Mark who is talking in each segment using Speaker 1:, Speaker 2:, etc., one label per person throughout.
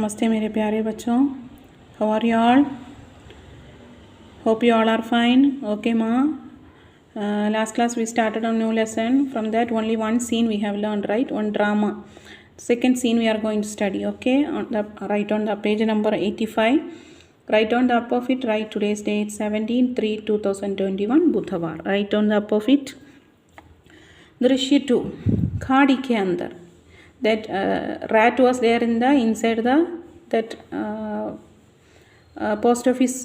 Speaker 1: नमस्ते मेरे प्यारे बच्चों. How are you all? Hope you all are fine. Okay ma. Last class we started a new lesson. From that only one scene we have learned, right? One drama. Second scene we are going to study. Okay. Write on the page number 85. Right on the up of it, write today's date 17/3/2021 बुधवार. Right on the up of it. दृश्य 2 खाड़ी के अंदर. That rat was there in the inside the that post office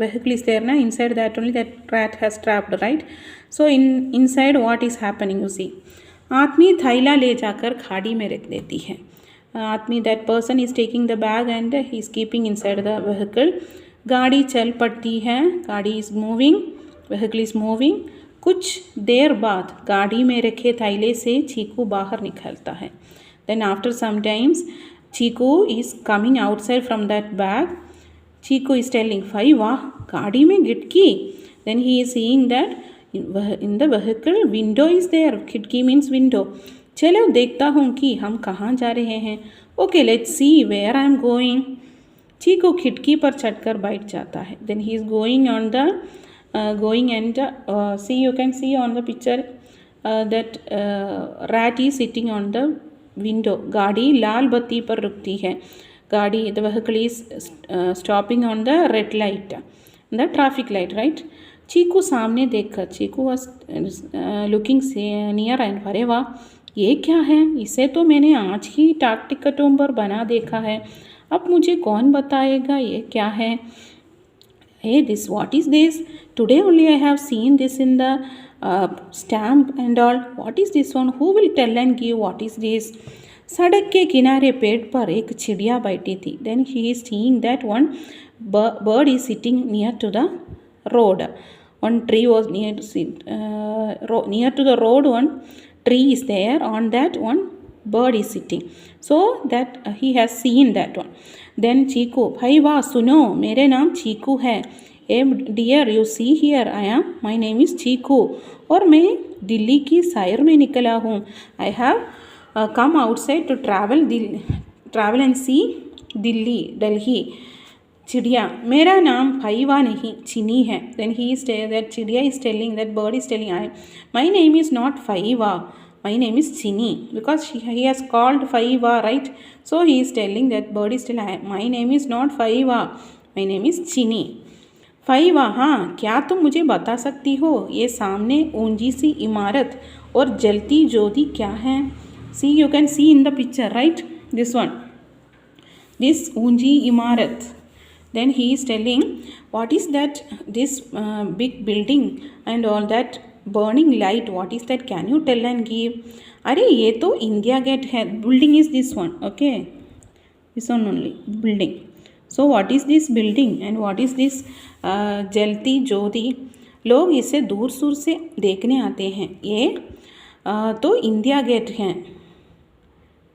Speaker 1: vehicle is there na, inside that only that rat has trapped, right? So inside what is happening, you see, आदमी थैला ले जाकर खाड़ी में रख देती है. आदमी that person is taking the bag and he is keeping inside the vehicle. गाड़ी चल पड़ती है, गाड़ी is moving, vehicle is moving. कुछ देर बाद गाड़ी में रखे थैले से चीकू बाहर निकलता है. Then after some times Chiku is coming outside from that bag. Chiku is telling, "Fai wah, गाड़ी में खिड़की." Then he is seeing that in the vehicle window is there. खिड़की means window. चलो देखता हूँ कि हम कहाँ जा रहे हैं. Okay, let's see where I am going. Chiku खिड़की पर चढ़कर बैठ जाता है. Then he is going on the going and see, you can see on the picture that rat is sitting on the window. गाड़ी लाल बत्ती पर रुकती है. गाड़ी the vehicle is stopping on the red light, the traffic light, right? चीकू सामने देखकर, चीकू was looking near and अरे वाह, ये क्या है? इसे तो मैंने आज ही डाक टिकटों पर बना देखा है. अब मुझे कौन बताएगा ये क्या है? Hey, this what is this? Today only I have seen this in the stamp and all. What is this one? Who will tell and give what is this? सड़क के किनारे पेड़ पर एक चिड़िया बैठी थी. Then he is seeing that one bird is sitting near to the road. One tree was near to the road. One tree is there. On that one bird is sitting. So that he has seen that one. Then चीकू, भाई वाह सुनो, मेरे नाम चीकू है. Dear you see here I am, my name is Chiku, और मैं दिल्ली की सैर में निकला हूँ. I have come outside to travel and see Delhi. चिड़िया, मेरा नाम फईवा नहीं चिनी है. देन ही इज दैट चिड़िया is telling, that bird is telling, I my name is not Faiva, my name is Chini, because he has called Faiva, right? So he is telling, that bird is telling, my name is not Faiva, my name is Chini. Faiva, हाँ, क्या तुम मुझे बता सकती हो ये सामने ऊंची सी इमारत और जलती ज्योति क्या है? See, you can see in the picture, right? This one, this ऊंची इमारत. Then he is telling, what is that, this big building and all that burning light, what is that? Can you tell and give? अरे ये तो इंडिया गेट है. building is this one, okay, this one only building. So what is this building and what is this जलती ज्योति? लोग इसे दूर दूर से देखने आते हैं. ये तो इंडिया गेट है.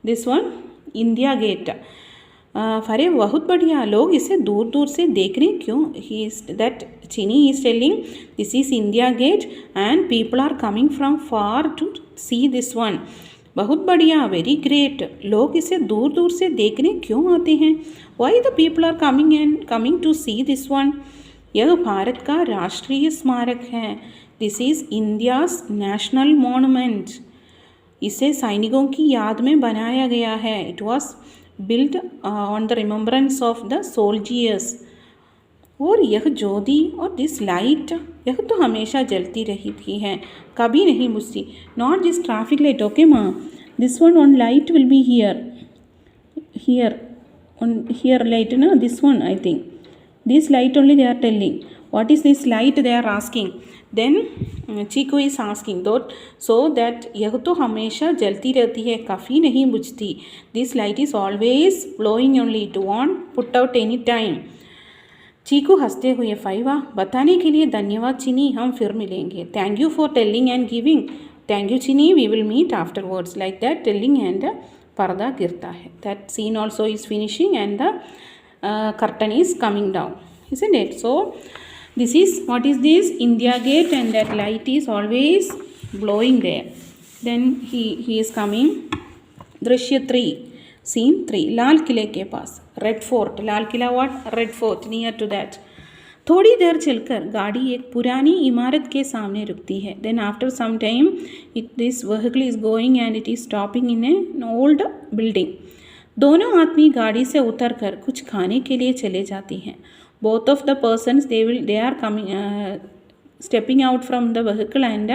Speaker 1: This one India Gate. अरे बहुत बढ़िया, लोग इसे दूर दूर से देखने क्यों? He is that Chini is telling, this is India Gate and people are coming from far to see this one. बहुत बढ़िया, वेरी ग्रेट, लोग इसे दूर दूर से देखने क्यों आते हैं? Why the people are coming to see this one. यह भारत का राष्ट्रीय स्मारक है. This is India's national monument. इसे सैनिकों की याद में बनाया गया है. It was built on the remembrance of the soldiers. और यह ज्योति और दिस लाइट, यह तो हमेशा जलती रहती है, कभी नहीं बुझती. Not this traffic light, okay माँ, this one light will be here light ना, this one I think, this light only they are telling. what is this light they are asking? Then Chiku is asking so that यह तो हमेशा जलती रहती है, कभी नहीं बुझती. This light is always glowing only, it won't put out any time. चीकू हंसते हुए, फईवा, बताने के लिए धन्यवाद चिनी, हम फिर मिलेंगे. Thank you for telling and giving. Thank you Chini, we will meet afterwards. Like that telling and पर्दा गिरता है. That scene also is finishing and the curtain is coming down, isn't it? So this is, what is this? India Gate, and that light is always glowing there. Then he is coming. दृश्य 3, scene 3, लाल किले के पास. Red fort, Lal Qila what, red fort, near to that. थोड़ी देर चलकर गाड़ी एक पुरानी इमारत के सामने रुकती है. Then after some time this vehicle is going and it is stopping in an old building. दोनों आदमी गाड़ी से उतरकर कुछ खाने के लिए चले जाती हैं. Both of the persons they are coming stepping out from the vehicle and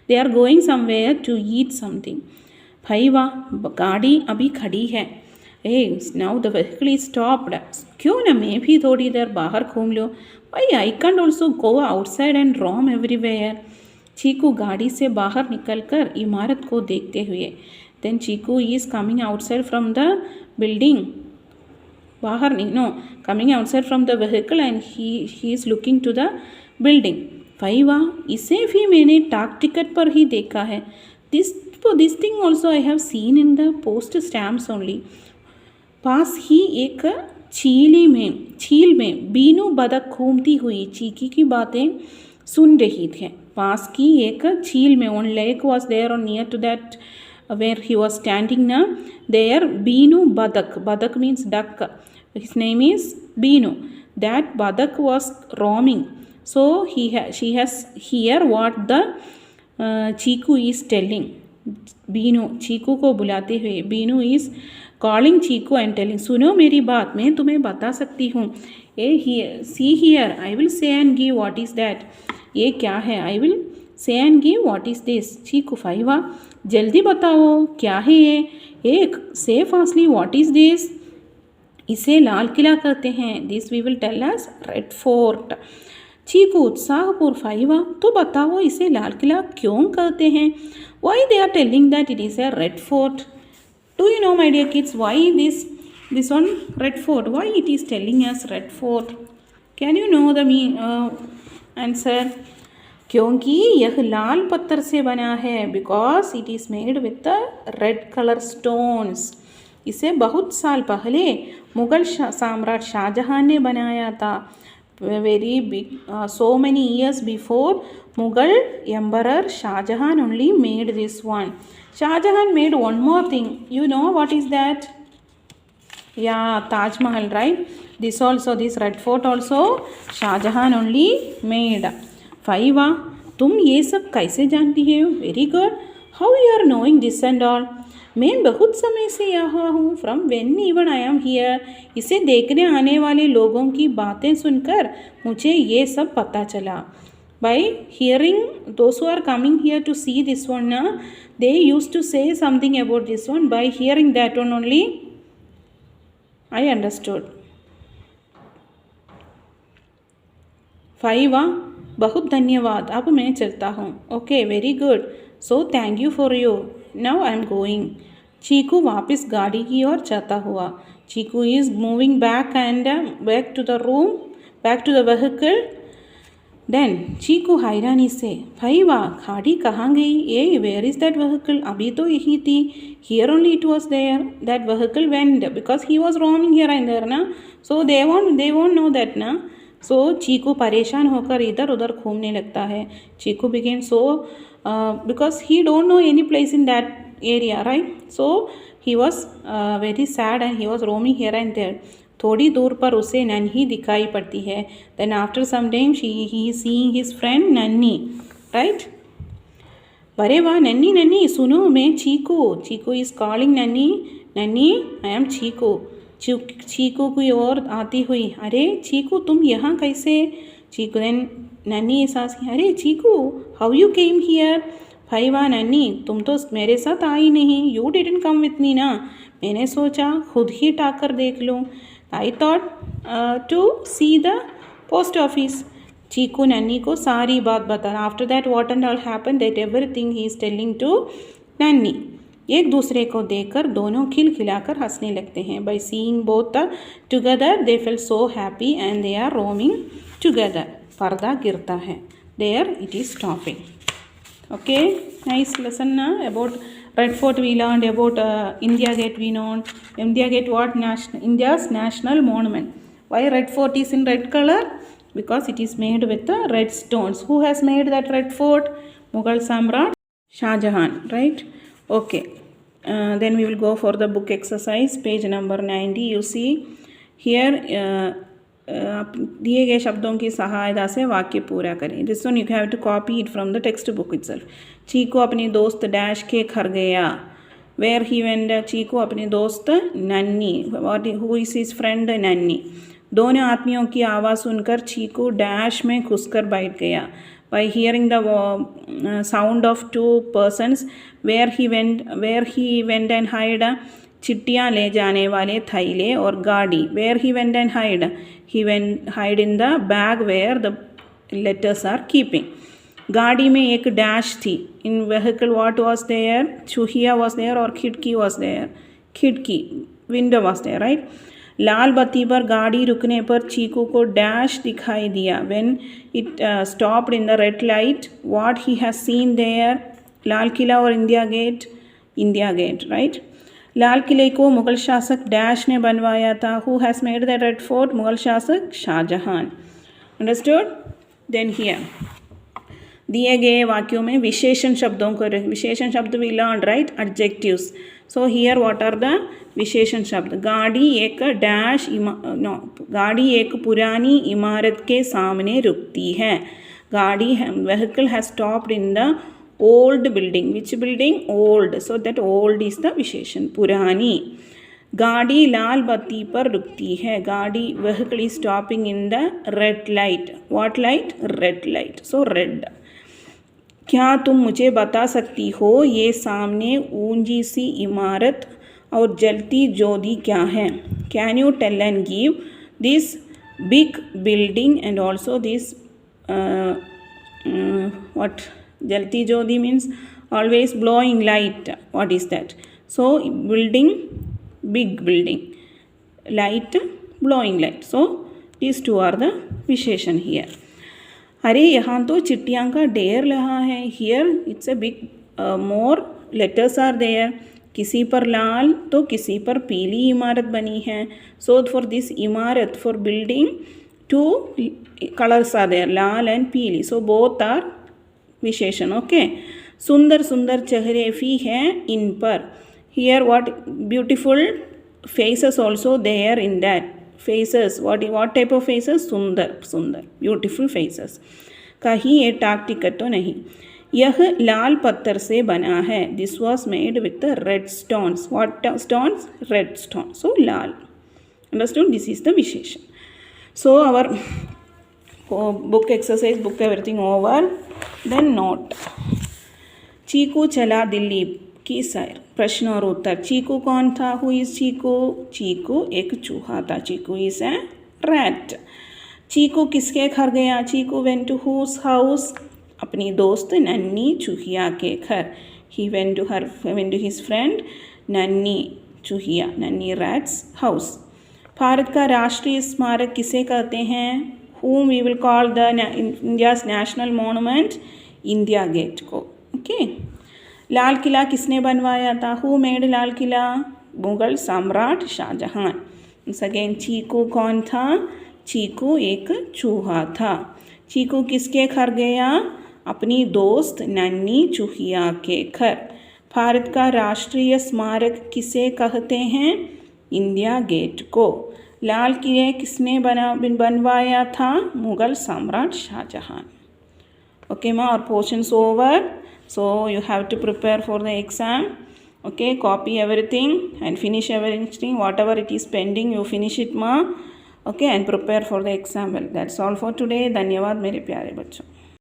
Speaker 1: they are going somewhere to eat something. भाई वाह, गाड़ी अभी खड़ी है. Now the vehicle is stopped. क्यों ना मैं भी थोड़ी देर बाहर घूम लूँ. भाई I can also go outside and roam everywhere. Chiku गाड़ी से बाहर निकलकर इमारत को देखते हुए. Then Chiku is coming outside from the building. बाहर नहीं, no, coming outside from the vehicle and he is looking to the building. भाई वाह, इसे भी मैंने डाक टिकट पर ही देखा है. This thing also I have seen in the post stamps only. पास ही एक झील में बीनू बतख घूमती हुई चीकी की बातें सुन रही थी. पास की एक झील में, वन लेक वॉज देयर और near to that where he was standing ना, देयर बीनू बतख means duck, his name is Binu. That बतख was roaming. So she has hear what the Chiku is telling. Binu Chiku को बुलाते हुए, Binu is calling Chiku and telling, सुनो मेरी बात, मैं तुम्हें बता सकती हूँ. See here, I will say and give what is that. ये क्या है, I will say and give what is this. Chiku, Faiva, जल्दी बताओ क्या है ये. एक से फास्टली, व्हाट इज़ दिस. इसे लाल किला कहते हैं. This we will tell us red fort. Chiku उत्साहपूर्व, फाइवा, तो बताओ इसे लाल किला क्यों कहते हैं. Why they are telling that it is a red fort. Do you know, my dear kids, why this one red fort? Why it is telling us red fort? Can you know the answer? क्योंकि यह लाल पत्थर से बना है. Because it is made with the red color stones. इसे बहुत साल पहले मुगल सम्राट शाहजहां ने बनाया था. Very big, so many years before Mughal Emperor Shahjahan only made this one. Shahjahan made one more thing. You know what is that? Yeah, Taj Mahal, right? This red fort also Shahjahan only made. Faiva, तुम ये सब कैसे जानती हो? Very good. How you are knowing this and all? मैं बहुत समय से यहाँ हूँ. From when even I am here. इसे देखने आने वाले लोगों की बातें सुनकर मुझे ये सब पता चला. By hearing those who are coming here to see this one, they used to say something about this one. By hearing that one only, I understood. फाइवा, बहुत धन्यवाद. अब मैं चलता हूँ. Okay, very good. So thank you for you. Now I am going. Chiku वापस गाड़ी की ओर जाता हुआ. Chiku is moving back and back to the room, back to the vehicle. Then Chiku हैरानी से, भाई वाह, गाड़ी कहाँ गई. ए, वेयर इज़ दैट व्हीकल. अभी तो यही थी. Here only it was there. That vehicle went because he was roaming here and there ना. सो दे वोंट नो दैट ना. सो चीकू परेशान होकर इधर उधर घूमने लगता है. Chiku began so because he don't know any place in that area, right. So he was very sad and he was roaming here and there. थोड़ी दूर पर उसे नन्ही दिखाई पड़ती है. Then after some time he seeing his friend Nanhi, right. अरे वाह, नन्ही नन्ही सुनो, मैं चीकू. चीकू इज कॉलिंग नन्ही. नन्ही, आई एम चीकू. चीकू की ओर आती हुई, अरे चीकू, तुम यहाँ कैसे. चीकू, देन नन्ही सास, अरे चीकू, हाउ यू केम हियर. भाई वाह नन्ही, तुम तो मेरे साथ आई नहीं. You didn't come with me ना. मैंने सोचा खुद ही टाकर देख लूँ. I thought to see the post office. चीकू नन्ही को सारी बात बता. After that what and all happened, that everything he is telling to नन्ही. एक दूसरे को देखकर दोनों खिलखिलाकर हंसने लगते हैं. By seeing both together, they felt so happy and they are roaming together. पर्दा गिरता है. There it is stopping. Okay, nice lesson na about Red Fort. We learned about India Gate. We know India Gate, what India's national monument. Why Red Fort is in red color? Because it is made with the red stones. Who has made that Red Fort? Mughal Samrat Shahjahan, right? Okay. Then we will go for the book exercise, page number 90. You see, here दिए गए शब्दों की सहायता से वाक्य पूरा करें. This one you have to copy it from the text book itself. Chiku अपने दोस्त डैश के घर गया. Where he went. चीकू अपने दोस्त Nanni. Who is his friend Nanni. दोनों आदमियों की आवाज़ सुनकर चीकू डैश में घुसकर बैठ गया. By hearing the sound of two persons, where he went and hid. चिट्टियाँ ले जाने वाले थैले और गाड़ी. Where he went and hide in the bag where the letters are keeping. गाड़ी में एक डैश थी. In vehicle what was there? चूहिया was there और खिड़की was there. खिड़की window was there, right? लाल बत्ती पर गाड़ी रुकने पर चीकू को डैश दिखाई दिया. When it stopped in the red light, what he has seen there? Lal Qila और इंडिया गेट, right? लाल किले को मुगल शासक डैश ने बनवाया था. Who has made the red fort? Mughal शासक शाहजहां. Understood? Then here दिए गए वाक्यों में विशेषण शब्दों को विशेषण शब्द we learned, right? Adjectives. So here what are the विशेषण शब्द? गाड़ी एक पुरानी इमारत के सामने रुकती है. गाड़ी vehicle has stopped in the old building. Which building? Old. So that old is the विशेषण. पुरानी. गाड़ी लाल बत्ती पर रुकती है. गाड़ी vehicle is stopping in the red light. What light? Red light. So red. क्या तुम मुझे बता सकती हो ये सामने ऊंची सी इमारत और जलती ज्योति क्या है? Can you tell and give this big building and also this what जलती ज्योति means always blowing light. What is that? So building, big building, light, blowing light. So these two are the विशेषण here. अरे यहाँ तो चिट्टियाँ का ढेर रहा है. Here it's a big more letters are there. किसी पर लाल तो किसी पर पीली इमारत बनी है. So for this imarat, for building, two colours are there, लाल एंड पीली. सो बोथ आर विशेषण. ओके. सुंदर सुंदर चेहरे भी हैं इन पर. Here what beautiful faces also there in that. faces, what type of faces? सुंदर beautiful faces. कहीं ये टाक टिकट तो नहीं. यह लाल पत्थर से बना है. This was made with the red stones. What stones? Red stones. So Lal. Understood? This is the विशेषण. So our book exercise, book everything over. Then note. चीकू चला दिल्ली की सैर. प्रश्न और उत्तर. चीकू कौन था? हु इज चीकू? चीकू एक चूहा था. चीकू इज ए रैट. चीकू किसके घर गया? Chiku went to whose house? अपनी दोस्त नन्नी चूहिया के घर. He went to his friend Nanni चूहिया, नन्नी रैट्स हाउस. भारत का राष्ट्रीय स्मारक किसे कहते हैं? whom we will call the India's national monument? India gate को. ओके. लाल किला किसने बनवाया था? Who made Lal Qila? मुगल सम्राट शाहजहां. अगेन चीकू कौन था? चीकू एक चूहा था. चीकू किसके घर गया? अपनी दोस्त नन्नी चूहिया के घर. भारत का राष्ट्रीय स्मारक किसे कहते हैं? इंडिया गेट को. लाल किले किसने बनवाया था? मुगल सम्राट Shahjahan. Okay ma, our portions over. So you have to prepare for the exam. Okay, copy everything and finish everything. Whatever it is pending, you finish it ma. Okay, and prepare for the exam. Well, that's all for today. धन्यवाद मेरे प्यारे बच्चों.